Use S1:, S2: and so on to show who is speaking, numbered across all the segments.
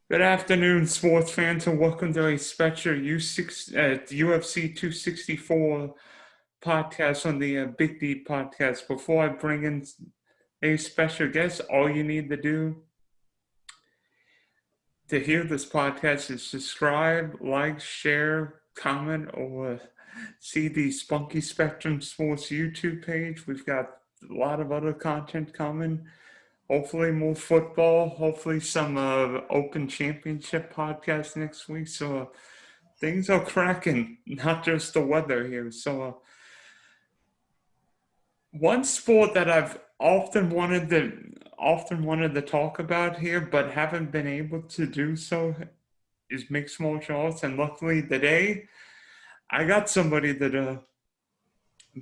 S1: Good afternoon, sports fans, and welcome to a special UFC 264 podcast on the Big D podcast. Before I bring in a special guest, all you need to do to hear this podcast is subscribe, like, share, comment, or see the Spunky Spectrum Sports YouTube page. We've got a lot of other content coming. Hopefully more football. Hopefully some Open Championship podcast next week. So things are cracking, not just the weather here. So one sport that I've often wanted to talk about here, but haven't been able to do so, is mixed martial arts. And luckily today, I got somebody that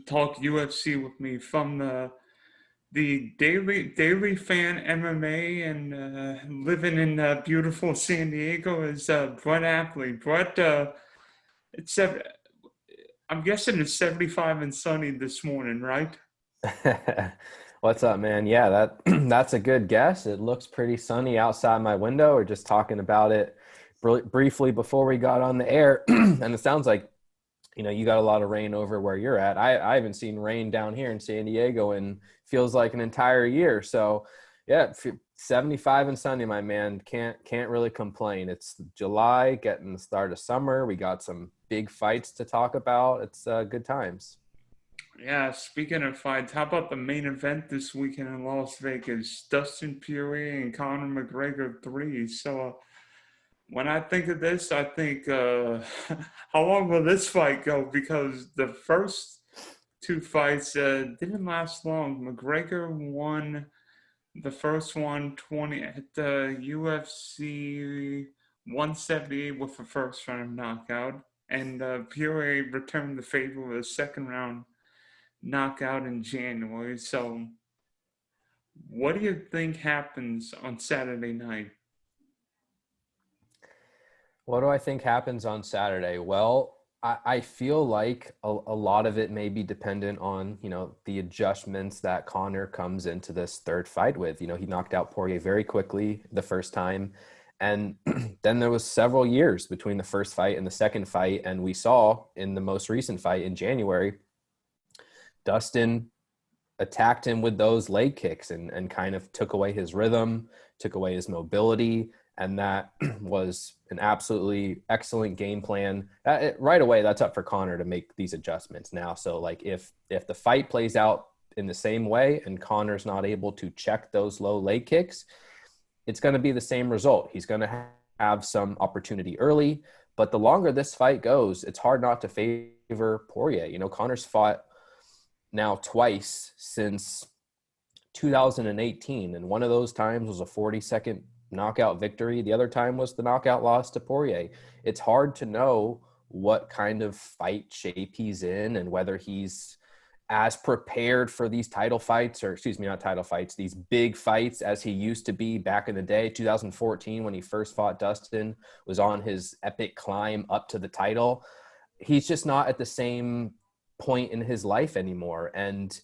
S1: talk UFC with me from the daily fan MMA and living in beautiful San Diego is Brett Appley. Brett, it's I'm guessing it's 75 and sunny this morning, right?
S2: What's up, man? Yeah, that that's a good guess. It looks pretty sunny outside my window. We're just talking about it briefly before we got on the air, and it sounds like you got a lot of rain over where you're at. I haven't seen rain down here in San Diego and feels like an entire year. So, yeah, 75 and sunny, my man. Can't really complain. It's July, getting the start of summer. We got some big fights to talk about. It's good times.
S1: Yeah, speaking of fights, how about the main event this weekend in Las Vegas? Dustin Poirier and Conor McGregor 3. So when I think of this, I think, how long will this fight go? Because the first two fights didn't last long. McGregor won the first one 20 at the UFC 178 with a first round knockout, and Poirier returned the favor with a second round knockout in January. So, what do you think happens on Saturday night?
S2: What do I think happens on Saturday? Well, I feel like a lot of it may be dependent on, the adjustments that Conor comes into this third fight with. He knocked out Poirier very quickly the first time. And then there was several years between the first fight and the second fight. And we saw in the most recent fight in January, Dustin attacked him with those leg kicks and kind of took away his rhythm, took away his mobility. And that was an absolutely excellent game plan. Right away, that's up for Conor to make these adjustments now. So, like, if the fight plays out in the same way and Conor's not able to check those low leg kicks, it's going to be the same result. He's going to have some opportunity early, but the longer this fight goes, it's hard not to favor Poirier. Conor's fought now twice since 2018, and one of those times was a 40-second knockout victory. The other time was the knockout loss to Poirier. It's hard to know what kind of fight shape he's in and whether he's as prepared for these title fights, or excuse me, not title fights, these big fights as he used to be back in the day. 2014, when he first fought Dustin, was on his epic climb up to the title. He's just not at the same point in his life anymore. And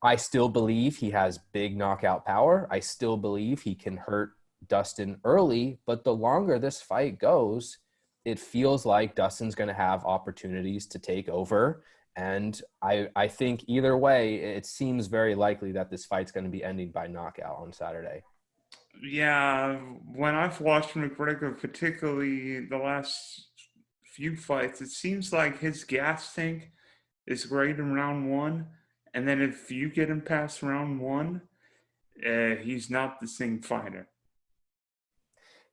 S2: I still believe he has big knockout power. I still believe he can hurt Dustin early, but the longer this fight goes, it feels like Dustin's going to have opportunities to take over. And I think either way, it seems very likely that this fight's going to be ending by knockout on Saturday.
S1: Yeah, when I've watched McGregor, particularly the last few fights, it seems like his gas tank is great in round one, and then if you get him past round one, he's not the same fighter.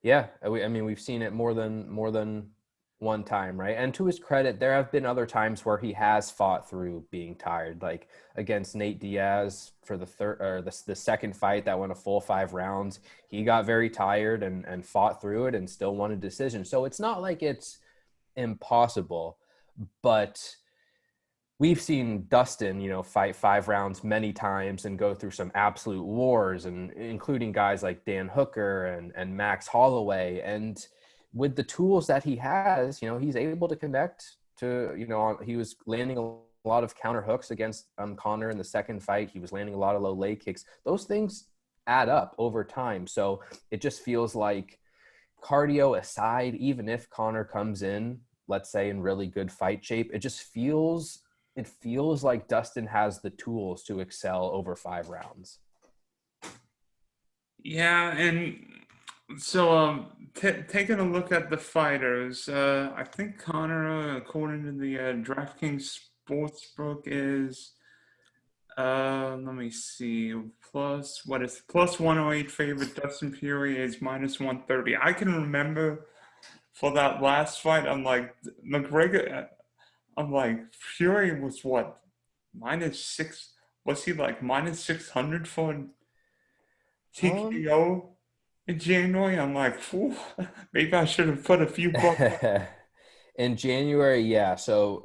S2: Yeah, I mean, we've seen it more than one time, right? And to his credit, there have been other times where he has fought through being tired, like against Nate Diaz for the third or the second fight that went a full 5 rounds. He got very tired and fought through it and still won a decision. So it's not like it's impossible, but we've seen Dustin, fight 5 rounds many times and go through some absolute wars, and including guys like Dan Hooker and Max Holloway. And with the tools that he has, he's able to connect to, he was landing a lot of counter hooks against Conor in the second fight. He was landing a lot of low leg kicks. Those things add up over time. So it just feels like cardio aside, even if Conor comes in, let's say in really good fight shape, it feels like Dustin has the tools to excel over 5 rounds.
S1: Yeah, and so taking a look at the fighters, I think Connor, according to the DraftKings Sportsbook, is let me see, plus 108 favorite. Dustin Poirier is minus 130. I can remember for that last fight, I'm like McGregor. I'm like Fury was what -6. Was he like -600 for
S2: Um,
S1: TKO in January? I'm like, phew, maybe I should have put a few bucks.
S2: in January, yeah. So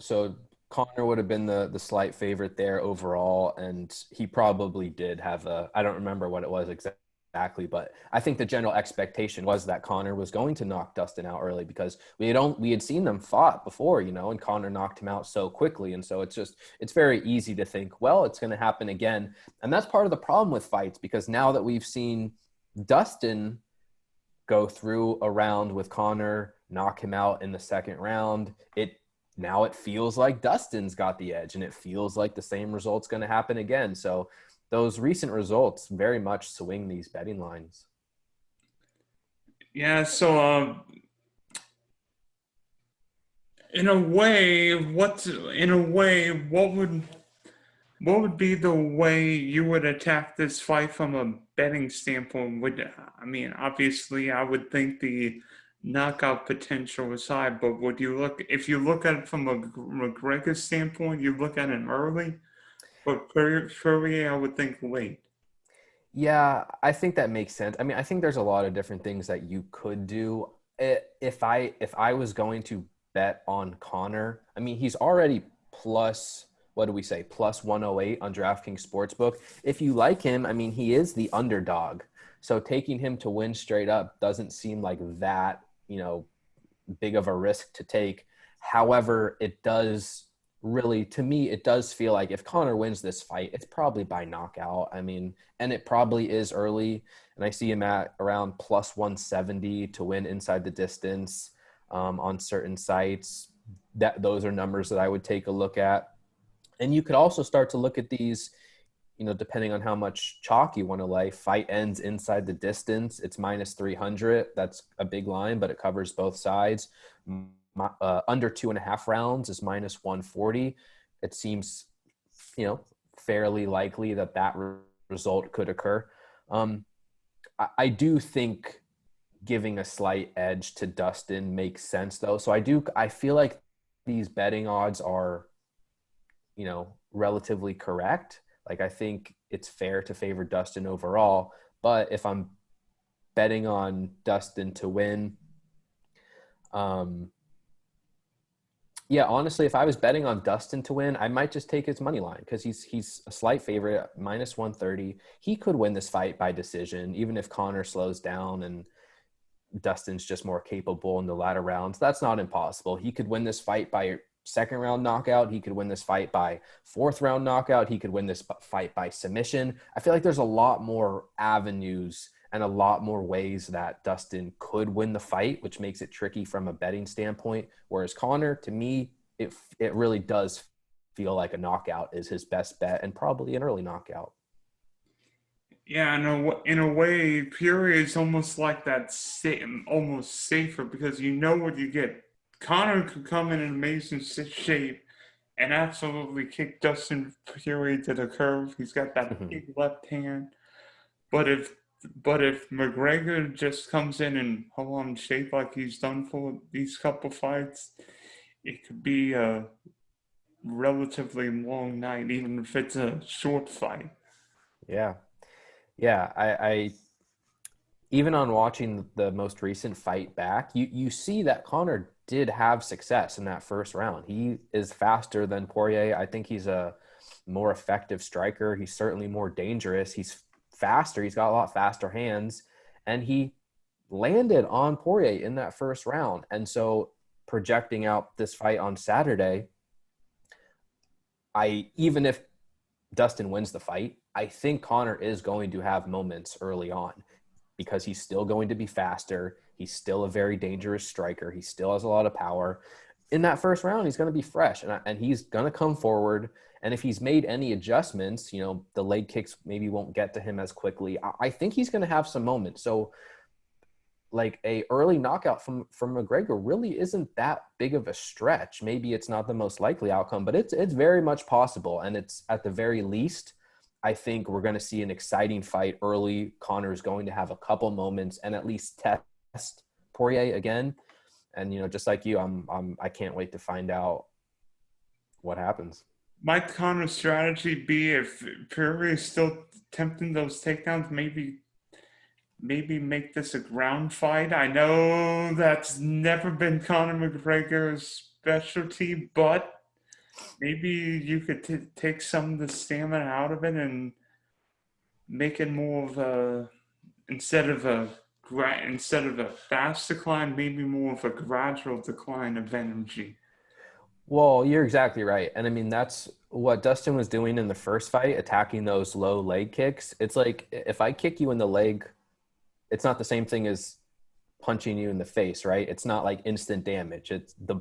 S2: Connor would have been the slight favorite there overall, and he probably did have a, I don't remember what it was exactly, but I think the general expectation was that Connor was going to knock Dustin out early because we had seen them fought before, and Connor knocked him out so quickly, and so it's very easy to think, well, it's going to happen again, and that's part of the problem with fights because now that we've seen Dustin go through a round with Conor, knock him out in the second round, it feels like Dustin's got the edge, and it feels like the same result's going to happen again. So those recent results very much swing these betting lines.
S1: Yeah, so what would be the way you would attack this fight from a betting standpoint? I mean, obviously, I would think the knockout potential is high, but if you look at it from a McGregor standpoint, you look at it early, but Poirier, I would think late.
S2: Yeah, I think that makes sense. I mean, I think there's a lot of different things that you could do. If I was going to bet on Connor, I mean, he's already plus, what do we say, plus 108 on DraftKings Sportsbook. If you like him, I mean, he is the underdog. So taking him to win straight up doesn't seem like that, big of a risk to take. However, it does really, to me, it does feel like if Connor wins this fight, it's probably by knockout. I mean, and it probably is early. And I see him at around plus 170 to win inside the distance on certain sites. Those are numbers that I would take a look at. And you could also start to look at these, depending on how much chalk you want to lay. Fight ends inside the distance. It's minus 300. That's a big line, but it covers both sides. Under 2.5 rounds is minus 140. It seems, fairly likely that result could occur. I do think giving a slight edge to Dustin makes sense, though. So I feel like these betting odds are, relatively correct. Like, I think it's fair to favor Dustin overall, but if I'm betting on Dustin to win, yeah, honestly, if I was betting on Dustin to win, I might just take his money line because he's a slight favorite, minus 130. He could win this fight by decision, even if Connor slows down and Dustin's just more capable in the latter rounds. That's not impossible. He could win this fight by second round knockout. He could win this fight by fourth round knockout. He could win this fight by submission. I feel like there's a lot more avenues and a lot more ways that Dustin could win the fight, which makes it tricky from a betting standpoint. Whereas Connor, to me, it really does feel like a knockout is his best bet, and probably an early knockout.
S1: Yeah, in a way, Fury is almost like that, almost safer because you know what you get. Connor could come in amazing shape and absolutely kick Dustin Fury to the curve. He's got that
S2: Mhm.
S1: big left hand. But if McGregor just comes in and hold on shape like he's done for these couple fights, it could be a relatively long night, even if it's a short fight.
S2: Yeah. Yeah. I even on watching the most recent fight back, you see that Connor did have success in that first round. He is faster than Poirier. I think he's a more effective striker. He's certainly more dangerous. He's faster. He's got a lot faster hands, and he landed on Poirier in that first round. And so projecting out this fight on Saturday, even if Dustin wins the fight, I think Connor is going to have moments early on. because he's still going to be faster. He's still a very dangerous striker. He still has a lot of power. In that first round, he's going to be fresh, and he's going to come forward. And if he's made any adjustments, the leg kicks maybe won't get to him as quickly. I think he's going to have some moments. So like a early knockout from McGregor really isn't that big of a stretch. Maybe it's not the most likely outcome, but it's very much possible. And it's at the very least, I think we're going to see an exciting fight early. Conor is going to have a couple moments and at least test Poirier again. And just like you, I can't wait to find out what happens.
S1: Might Connor's strategy be, if Poirier is still attempting those takedowns, maybe make this a ground fight? I know that's never been Conor McGregor's specialty, but maybe you could take some of the stamina out of it and make it more of a, instead of a fast decline, maybe more of a gradual decline of energy.
S2: Well, you're exactly right. And I mean, that's what Dustin was doing in the first fight, attacking those low leg kicks. It's like if I kick you in the leg, it's not the same thing as punching you in the face, right? It's not like instant damage. It's the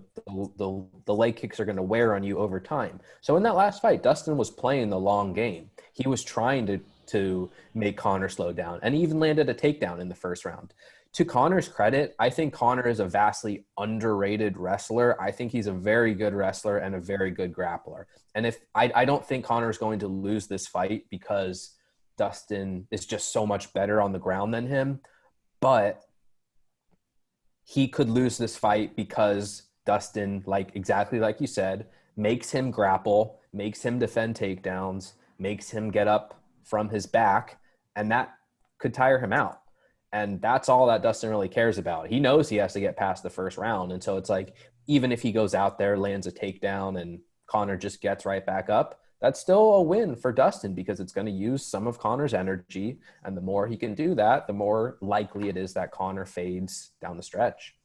S2: leg kicks are going to wear on you over time. So in that last fight, Dustin was playing the long game. He was trying to make Conor slow down, and he even landed a takedown in the first round. To Conor's credit, I think Conor is a vastly underrated wrestler. I think he's a very good wrestler and a very good grappler. And if I don't think Conor is going to lose this fight because Dustin is just so much better on the ground than him, but he could lose this fight because Dustin, exactly like you said, makes him grapple, makes him defend takedowns, makes him get up from his back, and that could tire him out. And that's all that Dustin really cares about. He knows he has to get past the first round. And so it's like, even if he goes out there, lands a takedown, and Conor just gets right back up, that's still a win for Dustin because it's going to use some of Conor's energy. And the more he can do that, the more likely it is that Conor fades down the stretch.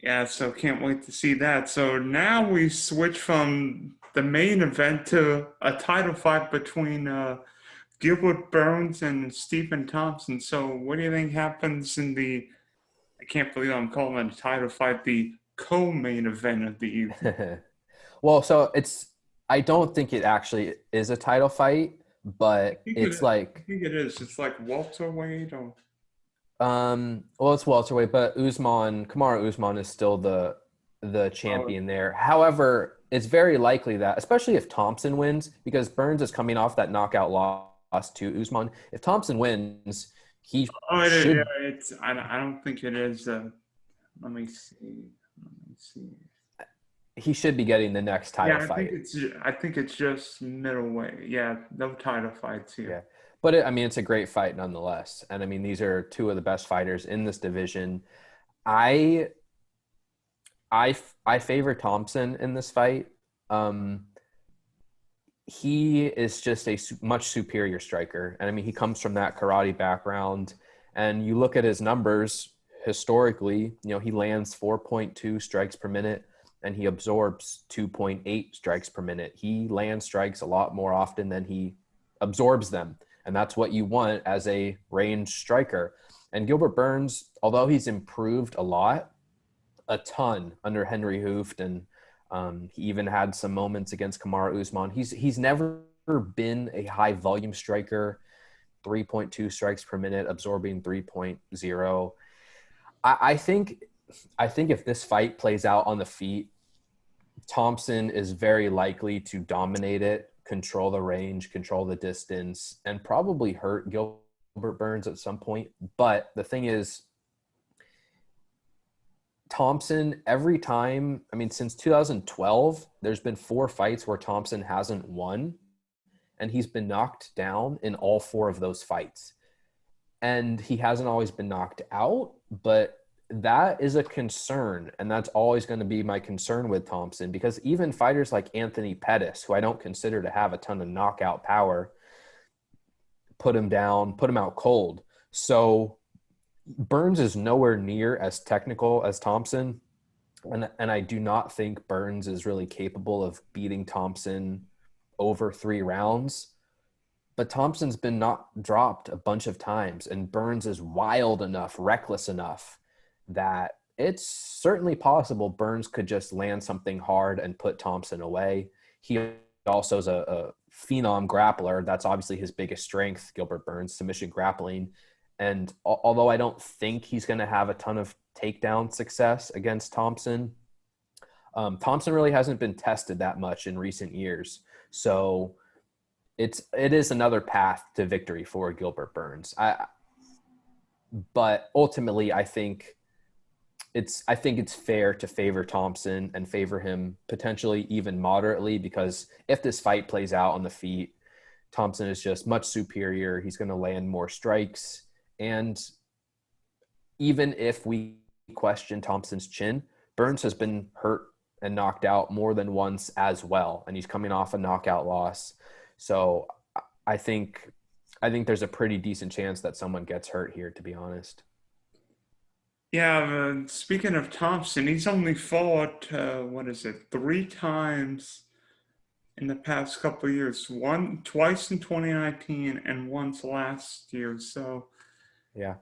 S1: Yeah, so can't wait to see that. So now we switch from the main event to a title fight between Gilbert Burns and Stephen Thompson. So what do you think happens in the, I can't believe I'm calling it a title fight, the co-main event of the evening?
S2: Well, so I don't think it actually is a title fight, but it's
S1: I think it is. It's like welterweight or
S2: well, it's welterweight, but Kamaru Usman is still the champion there. However, it's very likely that, especially if Thompson wins, because Burns is coming off that knockout loss to Usman. If Thompson wins, he
S1: it is,
S2: should.
S1: yeah, it's. I don't think it is. Let me see. Let me see.
S2: He should be getting the next title fight.
S1: I think it's just middleweight. Yeah, no title fights here.
S2: Yeah. But it's a great fight nonetheless. And I mean, these are two of the best fighters in this division. I favor Thompson in this fight. He is just a much superior striker. And I mean, he comes from that karate background. And you look at his numbers historically, he lands 4.2 strikes per minute and he absorbs 2.8 strikes per minute. He lands strikes a lot more often than he absorbs them. And that's what you want as a range striker. And Gilbert Burns, although he's improved a ton under Henry Hooft, and he even had some moments against Kamaru Usman, he's never been a high volume striker, 3.2 strikes per minute, absorbing 3.0. I think if this fight plays out on the feet, Thompson is very likely to dominate it, control the range, control the distance, and probably hurt Gilbert Burns at some point. But the thing is, Thompson, every time, since 2012, there's been 4 fights where Thompson hasn't won, and he's been knocked down in all 4 of those fights. And he hasn't always been knocked out, but that is a concern, and that's always going to be my concern with Thompson, because even fighters like Anthony Pettis, who I don't consider to have a ton of knockout power, put him down, put him out cold. So Burns is nowhere near as technical as Thompson, and I do not think Burns is really capable of beating Thompson over 3 rounds. but Thompson's been not dropped a bunch of times, and Burns is wild enough, reckless enough that it's certainly possible Burns could just land something hard and put Thompson away. He also is a phenom grappler. That's obviously his biggest strength, Gilbert Burns, submission grappling. And although I don't think he's going to have a ton of takedown success against Thompson, Thompson really hasn't been tested that much in recent years. So it is another path to victory for Gilbert Burns. But ultimately, I think it's fair to favor Thompson and favor him potentially even moderately, because if this fight plays out on the feet, Thompson is just much superior. He's going to land more strikes. And even if we question Thompson's chin, Burns has been hurt and knocked out more than once as well, and he's coming off a knockout loss. So I think there's a pretty decent chance that someone gets hurt here, to be honest.
S1: Yeah, speaking of Thompson, he's only fought, 3 times in the past couple of years. Twice in 2019 and once last year. So
S2: Yeah.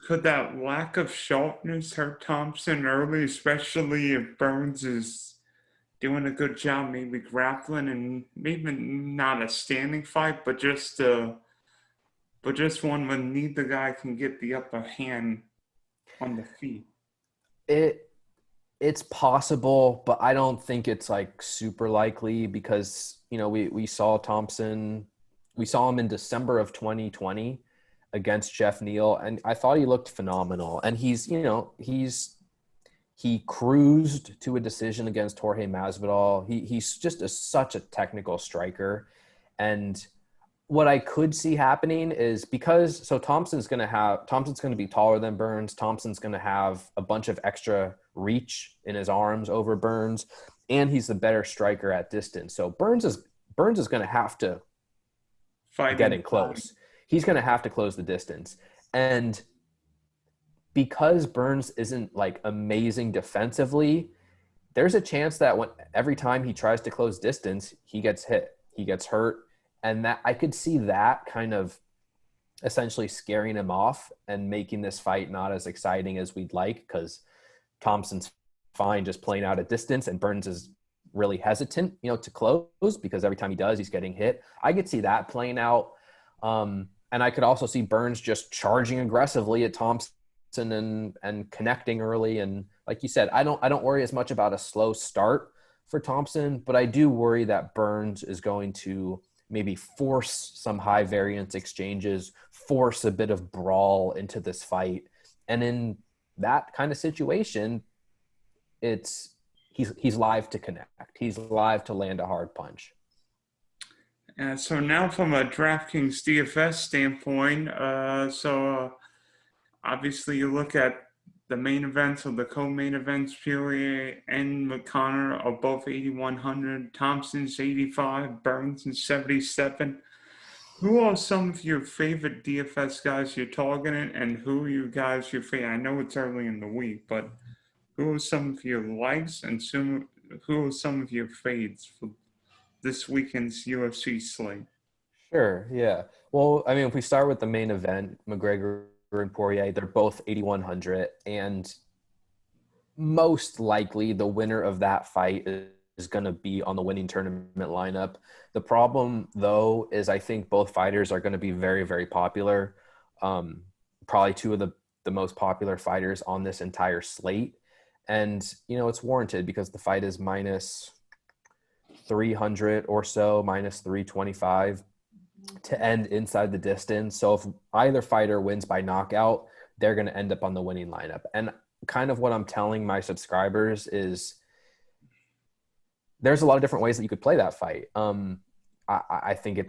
S1: could that lack of sharpness hurt Thompson early, especially if Burns is doing a good job, maybe grappling, and maybe not a standing fight, but just one when neither guy can get the upper hand on the feet.
S2: It's possible, but I don't think it's like super likely, because we saw him in December of 2020 against Jeff Neal, and I thought he looked phenomenal. And he cruised to a decision against Jorge Masvidal. He's just such a technical striker. And what I could see happening is, Thompson's going to be taller than Burns. Thompson's going to have a bunch of extra reach in his arms over Burns, and he's the better striker at distance. So Burns is going to have to get in close. He's going to have to close the distance. And because Burns isn't like amazing defensively, there's a chance that every time he tries to close distance, he gets hit, he gets hurt. And that I could see that kind of essentially scaring him off and making this fight not as exciting as we'd like, because Thompson's fine just playing out at distance, and Burns is really hesitant, to close, because every time he does, he's getting hit. I could see that playing out. And I could also see Burns just charging aggressively at Thompson and connecting early. And like you said, I don't worry as much about a slow start for Thompson, but I do worry that Burns is going to maybe force some high variance exchanges, force a bit of brawl into this fight. And in that kind of situation, he's live to connect. He's live to land a hard punch.
S1: So now from a DraftKings DFS standpoint, obviously you look at the main events or the co-main events. Poirier and McGregor are both 8,100. Thompson's 85. Burns is 77. Who are some of your favorite DFS guys you're targeting, and who are you guys your favorite? I know it's early in the week, but who are some of your likes, and who are some of your fades for this weekend's UFC slate?
S2: Sure, yeah. Well, I mean, if we start with the main event, McGregor and Poirier, they're both 8,100, and most likely the winner of that fight is going to be on the winning tournament lineup. The problem, though, is I think both fighters are going to be very, very popular. Probably two of the most popular fighters on this entire slate. And, it's warranted, because the fight is minus 300 or so, minus 325 to end inside the distance. So if either fighter wins by knockout, they're going to end up on the winning lineup. And kind of what I'm telling my subscribers is there's a lot of different ways that you could play that fight. I think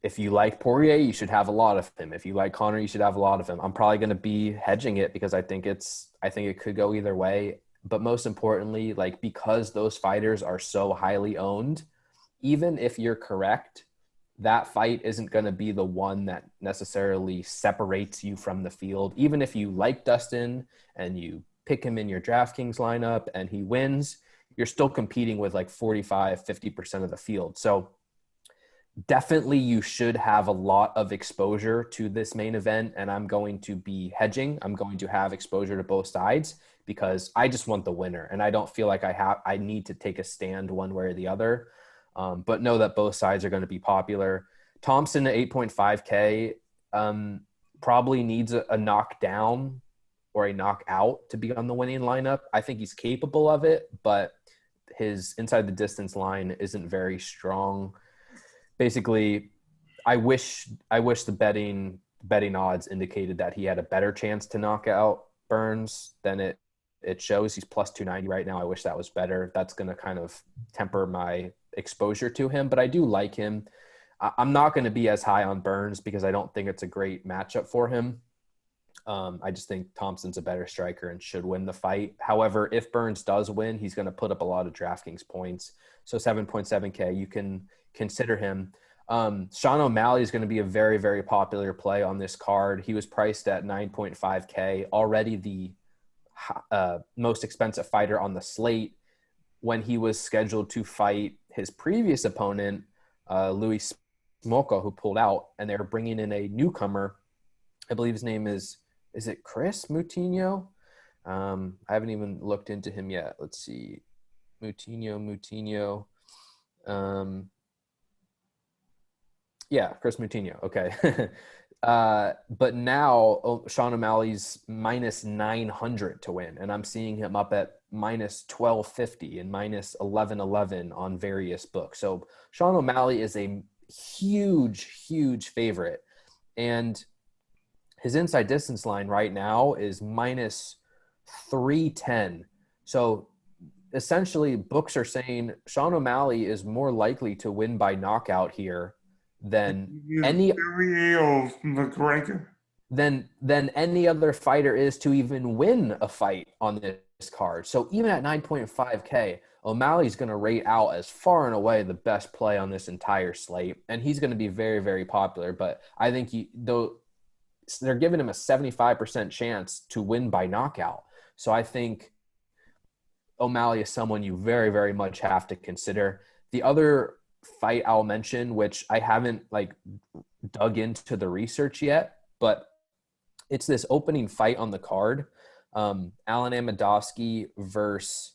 S2: if you like Poirier, you should have a lot of him. If you like Conor, you should have a lot of him. I'm probably going to be hedging it, because I think it could go either way. But most importantly, because those fighters are so highly owned, even if you're correct, that fight isn't going to be the one that necessarily separates you from the field. Even if you like Dustin and you pick him in your DraftKings lineup and he wins, you're still competing with 45, 50% of the field. So definitely you should have a lot of exposure to this main event, and I'm going to be hedging. I'm going to have exposure to both sides because I just want the winner, and I don't feel like I need to take a stand one way or the other. But know that both sides are going to be popular. Thompson at 8.5K probably needs a knockdown or a knockout to be on the winning lineup. I think he's capable of it, but his inside the distance line isn't very strong. Basically, I wish the betting odds indicated that he had a better chance to knock out Burns than it shows. He's plus 290 right now. I wish that was better. That's going to kind of temper my exposure to him, but I do like him. I'm not going to be as high on Burns because I don't think it's a great matchup for him. I just think Thompson's a better striker and should win the fight. However, if Burns does win, he's going to put up a lot of DraftKings points. So 7.7K, you can consider him. Sean O'Malley is going to be a very, very popular play on this card. He was priced at 9.5K, already the most expensive fighter on the slate when he was scheduled to fight his previous opponent, Louis Smolka, who pulled out, and they were bringing in a newcomer. I believe his name is it Chris Moutinho? I haven't even looked into him yet. Let's see. Moutinho. Yeah, Chris Moutinho. Okay. But now Sean O'Malley's minus 900 to win, and I'm seeing him up at minus 1250 and minus 1111 on various books. So Sean O'Malley is a huge favorite, and his inside distance line right now is minus 310. So essentially, books are saying Sean O'Malley is more likely to win by knockout here than any
S1: McGregor.
S2: than any other fighter is to even win a fight on this card. So even at 9.5K, O'Malley's going to rate out as far and away the best play on this entire slate, and he's going to be very, very popular. But I think they're giving him a 75% chance to win by knockout. So I think O'Malley is someone you very, very much have to consider. The other fight I'll mention, which I haven't dug into the research yet, but it's this opening fight on the card. Alan Amedovski versus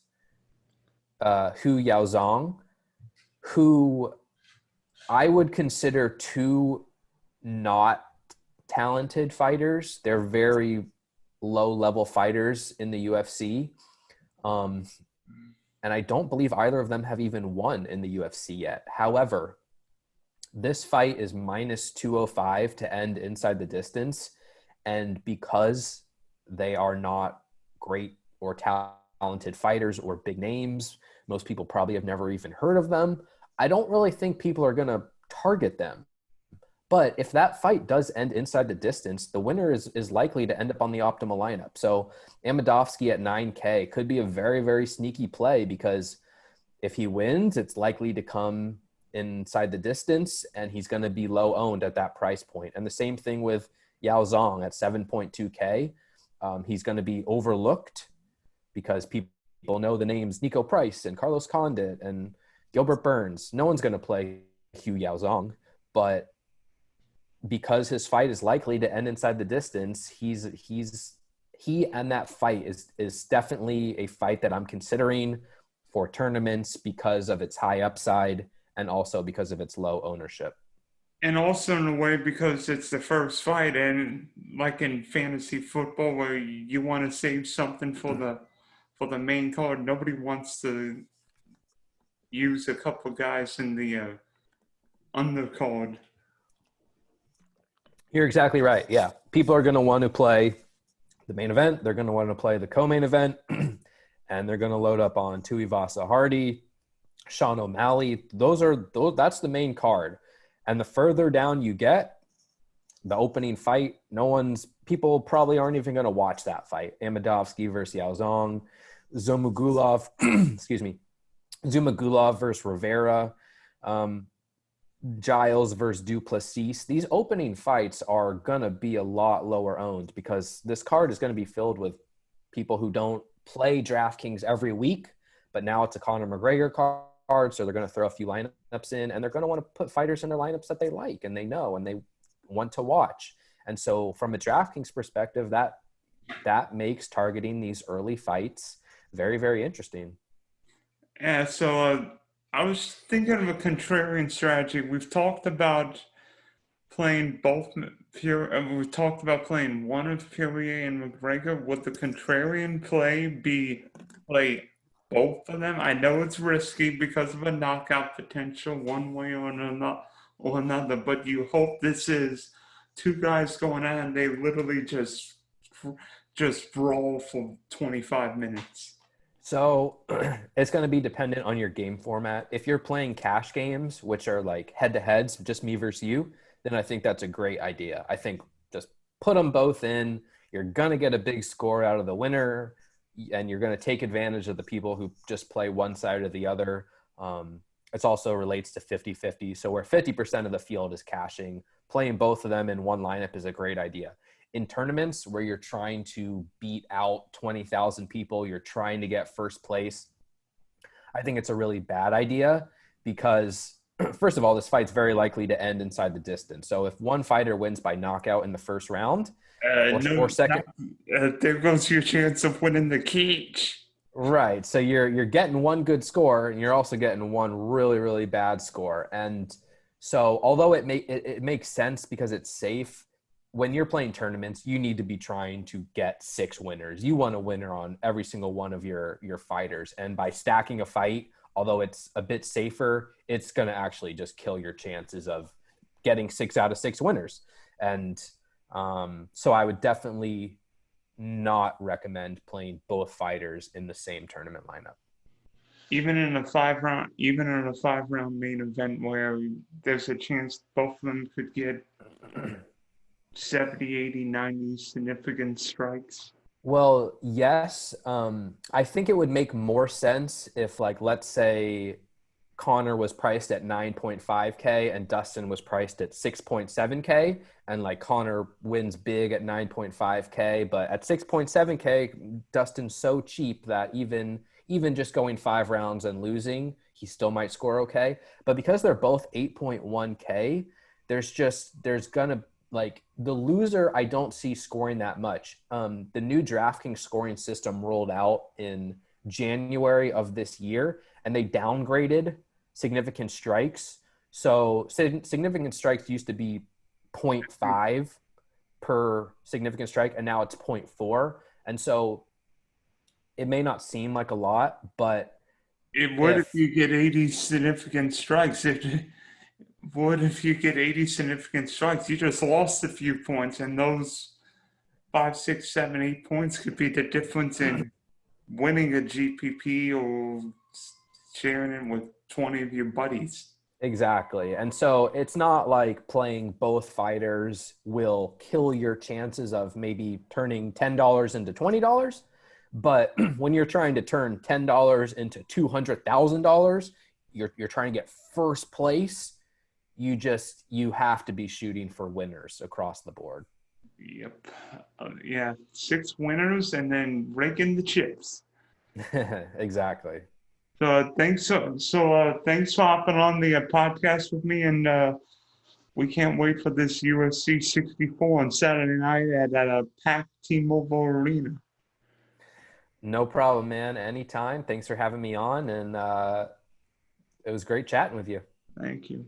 S2: Yaozong, who I would consider two not talented fighters. They're very low-level fighters in the UFC. And I don't believe either of them have even won in the UFC yet. However, this fight is minus 205 to end inside the distance. And because they are not great or talented fighters or big names, most people probably have never even heard of them. I don't really think people are going to target them. But if that fight does end inside the distance, the winner is likely to end up on the optimal lineup. So Amedovski at 9K could be a very, very sneaky play because if he wins, it's likely to come inside the distance, and he's going to be low owned at that price point. And the same thing with Yaozong at 7.2K. He's going to be overlooked because people know the names Nico Price and Carlos Condit and Gilbert Burns. No one's going to play Hugh Yaozong, but because his fight is likely to end inside the distance, he and that fight is definitely a fight that I'm considering for tournaments because of its high upside and also because of its low ownership.
S1: And also in a way because it's the first fight, and like in fantasy football where you want to save something for the main card, nobody wants to use a couple guys in the undercard.
S2: You're exactly right. Yeah. People are going to want to play the main event. They're going to want to play the co-main event, and they're going to load up on Tuivasa Hardy, Sean O'Malley. That's the main card. And the further down you get, the opening fight, people probably aren't even going to watch that fight. Amedovski versus Yaozong, Zumagulov, Zumagulov versus Rivera, Giles versus Duplessis. These opening fights are going to be a lot lower owned because this card is going to be filled with people who don't play DraftKings every week, but now it's a Conor McGregor so they're going to throw a few lineups in, and they're going to want to put fighters in their lineups that they like and they know and they want to watch. And so from a DraftKings perspective, that makes targeting these early fights very, very interesting.
S1: Yeah, so I was thinking of a contrarian strategy. We've talked about playing both we've talked about playing one of Poirier and McGregor. Would the contrarian play be play both of them? I know it's risky because of a knockout potential one way or another, but you hope this is two guys going at and they literally just brawl for 25 minutes.
S2: So it's going to be dependent on your game format. If you're playing cash games, which are like head to heads, just me versus you, then I think that's a great idea. I think just put them both in. You're going to get a big score out of the winner, and you're going to take advantage of the people who just play one side or the other. It also relates to 50-50. So where 50% of the field is cashing, playing both of them in one lineup is a great idea. In tournaments where you're trying to beat out 20,000 people, you're trying to get first place, I think it's a really bad idea because, first of all, this fight's very likely to end inside the distance. So if one fighter wins by knockout in the first round or second,
S1: there goes your chance of winning the cage.
S2: right? So you're getting one good score, and you're also getting one really, really bad score. And so although it makes sense because it's safe, when you're playing tournaments, you need to be trying to get 6 winners. You want a winner on every single one of your fighters. And by stacking a fight, although it's a bit safer, it's going to actually just kill your chances of getting 6 out of 6 winners. And so I would definitely not recommend playing both fighters in the same tournament lineup.
S1: Even in a 5 round main event where there's a chance both of them could get 70, 80, 90 significant strikes.
S2: Well, yes. I think it would make more sense if, like, let's say Conor was priced at 9.5K and Dustin was priced at 6.7K, and like Conor wins big at 9.5K, but at 6.7K, Dustin's so cheap that even just going 5 rounds and losing, he still might score okay. But because they're both 8.1K, there's gonna, like, the loser I don't see scoring that much. The new DraftKings scoring system rolled out in January of this year, and they downgraded significant strikes. So significant strikes used to be 0.5 per significant strike, and now it's 0.4. And so it may not seem like a lot, but
S1: If you get 80 significant strikes? What if you get 80 significant strikes? You just lost a few points, and those 5, 6, 7, 8 points could be the difference in winning a GPP or sharing it with 20 of your buddies.
S2: Exactly. And so it's not like playing both fighters will kill your chances of maybe turning $10 into $20. But when you're trying to turn $10 into $200,000, you're trying to get first place. You have to be shooting for winners across the board.
S1: Yep. Yeah. 6 winners and then raking the chips.
S2: Exactly.
S1: So thanks for hopping on the podcast with me, and we can't wait for this UFC 64 on Saturday night at a packed T-Mobile Arena.
S2: No problem, man. Anytime. Thanks for having me on, and it was great chatting with you.
S1: Thank you.